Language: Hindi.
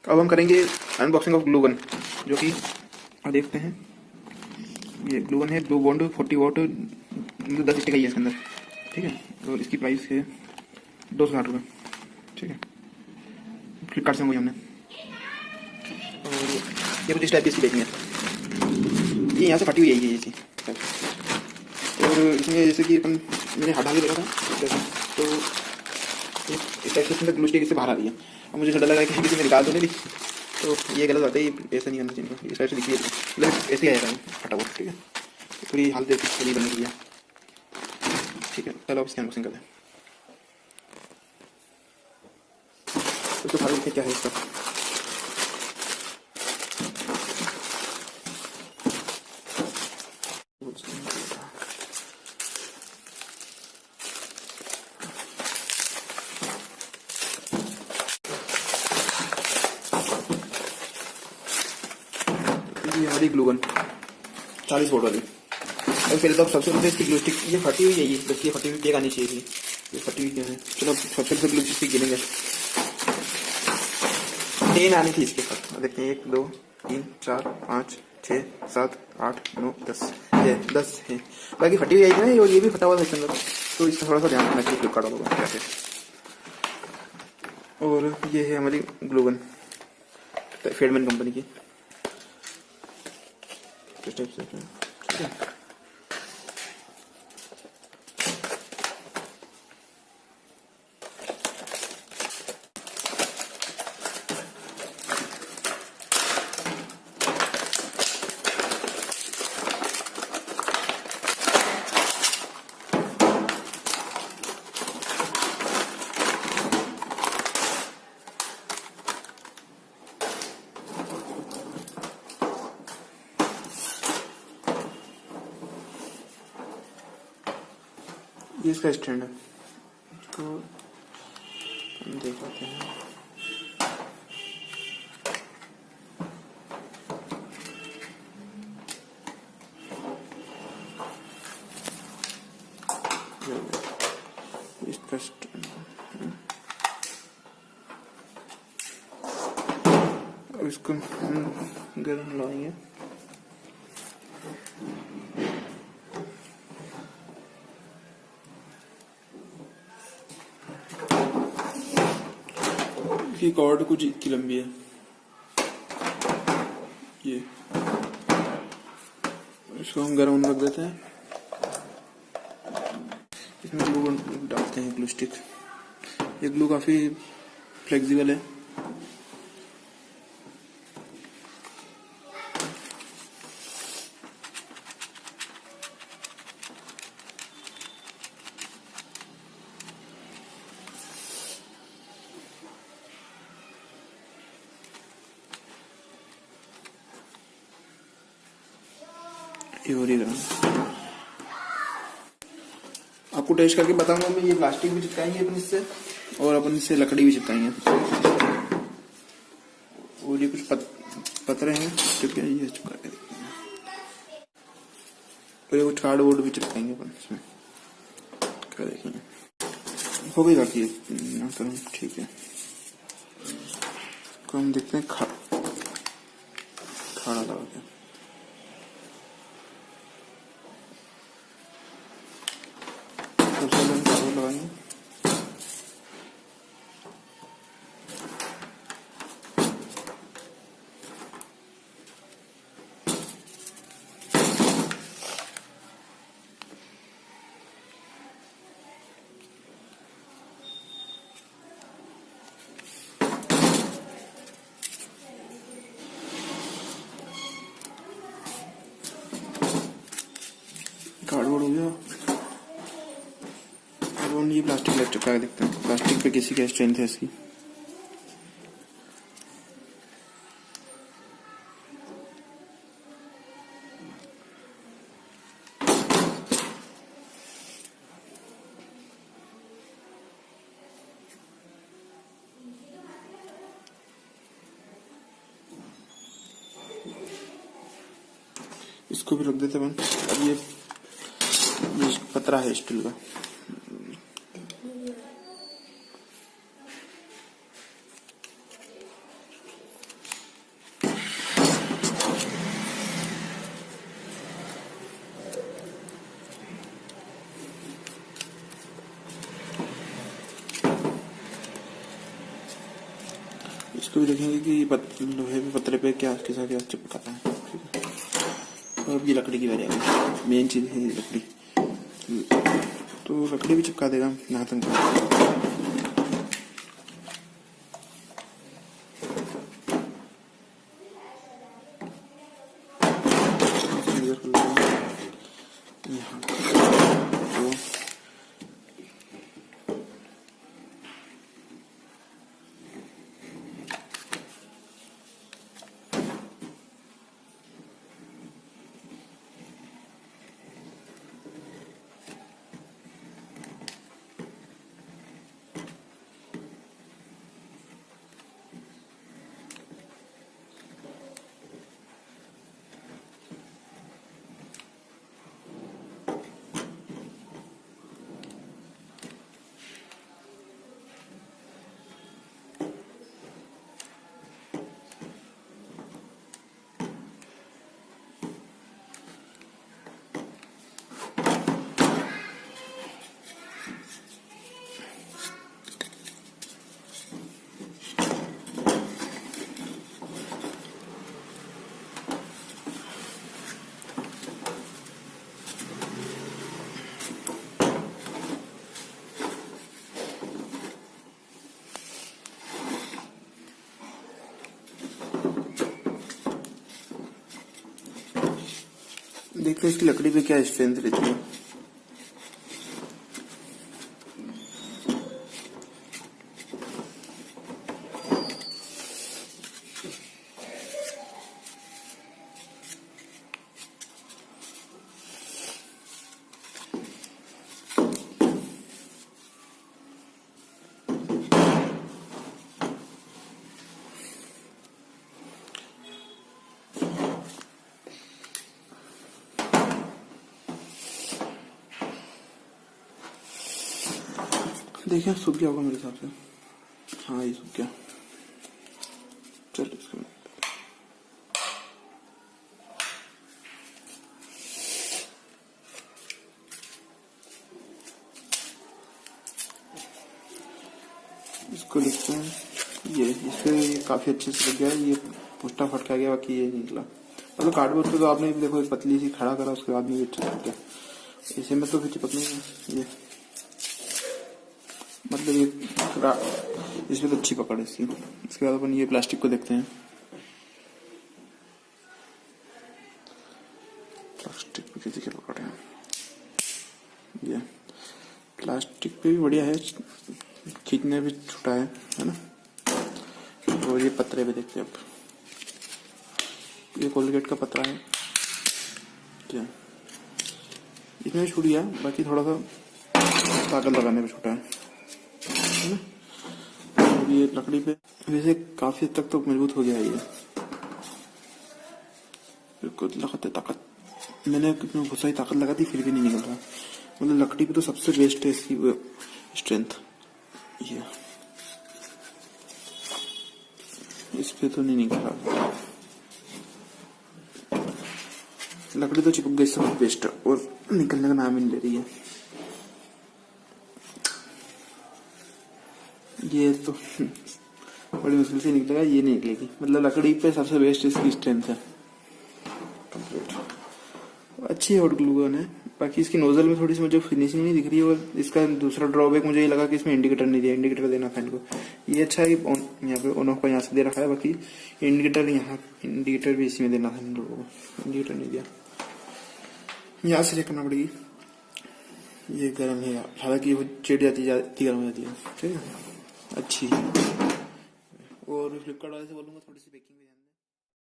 अब हम करेंगे अनबॉक्सिंग ऑफ ग्लू गन, जो कि देखते हैं। ये ग्लू गन है, ग्लू बॉन्ड 40 वॉट, 10 स्टिक है इसके अंदर, ठीक है। और इसकी प्राइस है 260 रुपये, ठीक है। फ्लिपकार्ट से मंगाई हमने। और ये कुछ इस टाइप की इसकी पैकिंग है। ये यहाँ से फटी हुई है ये चीज़। और इसमें जैसे कि अपन मैंने हटा के देखा था जैसे, तो इस टाइप से इसमें ग्लू स्टिक इससे बाहर आ रही है। अब मुझे डर लगा कि किसी में निकाल तो नहीं दी, तो ये गलत बात है। ये ऐसा नहीं करना चाहिए, इस टाइप से दिखिए मतलब ऐसे ही आएगा फटा हुआ, ठीक है। थोड़ी हालत थोड़ी बनी हुई है, ठीक है। चलो अब इसकी अनबॉक्सिंग करते हैं। तो खा लेते क्या है इसका। ये हमारी ग्लू गन 40 वोट वाली। और पहले तो सबसे पहले इसकी ग्लू स्टिक, ये फटी हुई है, ये देखिए फटी हुई केक आनी चाहिए थी, ये फटी हुई क्या है। चलो सबसे पहले ग्लू स्टिक गिनेंगे। 3 आनी थी इसके साथ, देखते हैं 1 2 3 4 5 6 7 8 9 10, ये 10 है। बाकी फटी हुई आई थी ना, और ये भी फटा हुआ था इसके अंदर, तो इसका थोड़ा सा ध्यान रखना चाहिए फ्लिपकार्ट वालों को कैसे। और ये है हमारी ग्लू गन फैडमैन कंपनी की, इस टाइप से, ठीक है। ये इसका स्टैंड है, इसको हम देख पाते हैं। इसका स्टैंड, अब इसको गर्म लगाएंगे। इसकी कॉर्ड कुछ इतनी लंबी है, ये इसको हम गर्म रख देते हैं। इसमें ग्लू डालते हैं, ग्लू स्टिक। ये ग्लू काफी फ्लेक्सिबल है, ये हो रही है। आपको टेस्ट करके बताऊंगा मैं। ये प्लास्टिक भी चिपकाएंगे अपन इससे, और अपन इससे लकड़ी भी चिपकाएंगे। और ये कुछ पत्रे हैं चिपके, ये चिपका के देखते हैं। और ये कुछ कार्डबोर्ड भी चिपकाएंगे अपन इसमें, क्या देखेंगे हो गई बाकी ना करूँ, ठीक है। तो हम देखते हैं खाड़ा लगा के। लगाएंगे, कार्डबोर्ड हो गया। अब ये प्लास्टिक इलेक्ट्रिक का देखते हैं, प्लास्टिक पे किसी का स्ट्रेंथ है इसकी। इसको भी रख देते हैं। अब ये पतरा है स्टील का, इसको भी देखेंगे कि लोहे पे पत्रे पे क्या किसा क्या चिपकाता है। ठीक है, और अब ये लकड़ी की बारी आ गई। मेन चीज़ है ये लकड़ी, तो लकड़ी भी चिपका देगा नाथन को। यहाँ तो देखते हैं इसकी लकड़ी पे क्या स्ट्रेंथ रहती है। देखिए सूख गया होगा मेरे हिसाब से। हाँ ये सूख गया। चलो इसको इसको लिखते हैं। ये इससे काफी अच्छे से लग गया है। ये पुष्टा फटका गया, बाकी ये निकला। मतलब कार्डबोर्ड पे तो आपने देखो एक पतली सी खड़ा करा, उसके बाद में भी अच्छा लग गया। इसे में तो फिर चिपक नहीं। ये मतलब ये इसमें तो अच्छी पकड़ है इसकी। इसके बाद अपन ये प्लास्टिक को देखते हैं। प्लास्टिक पे किसी के पकड़ है, ये प्लास्टिक पे भी बढ़िया है, खींचने भी छोटा है ना। और ये पतरे पे देखते हैं अब। ये कोलगेट का पतरा है क्या, इसमें भी छूट गया, बाकी थोड़ा सा ताकत लगाने पे छोटा है। और ये लकड़ी पे वैसे काफी हद तक तो मजबूत हो गया है ये, बिल्कुल लगाते ताकत। मैंने कितनी बहुत सारी ताकत लगा दी फिर भी नहीं निकल रहा। मतलब लकड़ी पे तो सबसे बेस्ट है इसकी स्ट्रेंथ। ये इस पे तो नहीं निकल रहा। लकड़ी तो चिपक गई, सब बेस्ट है, और निकलने का नाम ही नहीं ले रही है। ये तो बड़ी मुश्किल से निकलेगा, ये नहीं निकलेगी। मतलब लकड़ी पे सबसे बेस्ट इसकी स्ट्रेंथ है। कंप्लीट अच्छी हॉट ग्लू गन है। बाकी इसकी नोजल में थोड़ी सी मुझे फिनिशिंग नहीं दिख रही है। और इसका दूसरा ड्रॉबैक मुझे ये लगा कि इसमें इंडिकेटर नहीं दिया। इंडिकेटर देना था इनको। ये अच्छा है कि यहाँ पे ऑन ऑफ का यहाँ से दे रखा है, बाकी इंडिकेटर भी इसी में देना था इन लोगों को। इंडिकेटर नहीं दिया, यहाँ से चेक करना पड़ेगी। ये गर्म है, हालांकि वो चिढ़ जाती गर्म हो जाती है। ठीक है, अच्छी है। और फ्लिपकार्ट वाले से बोलूंगा थोड़ी सी पैकिंग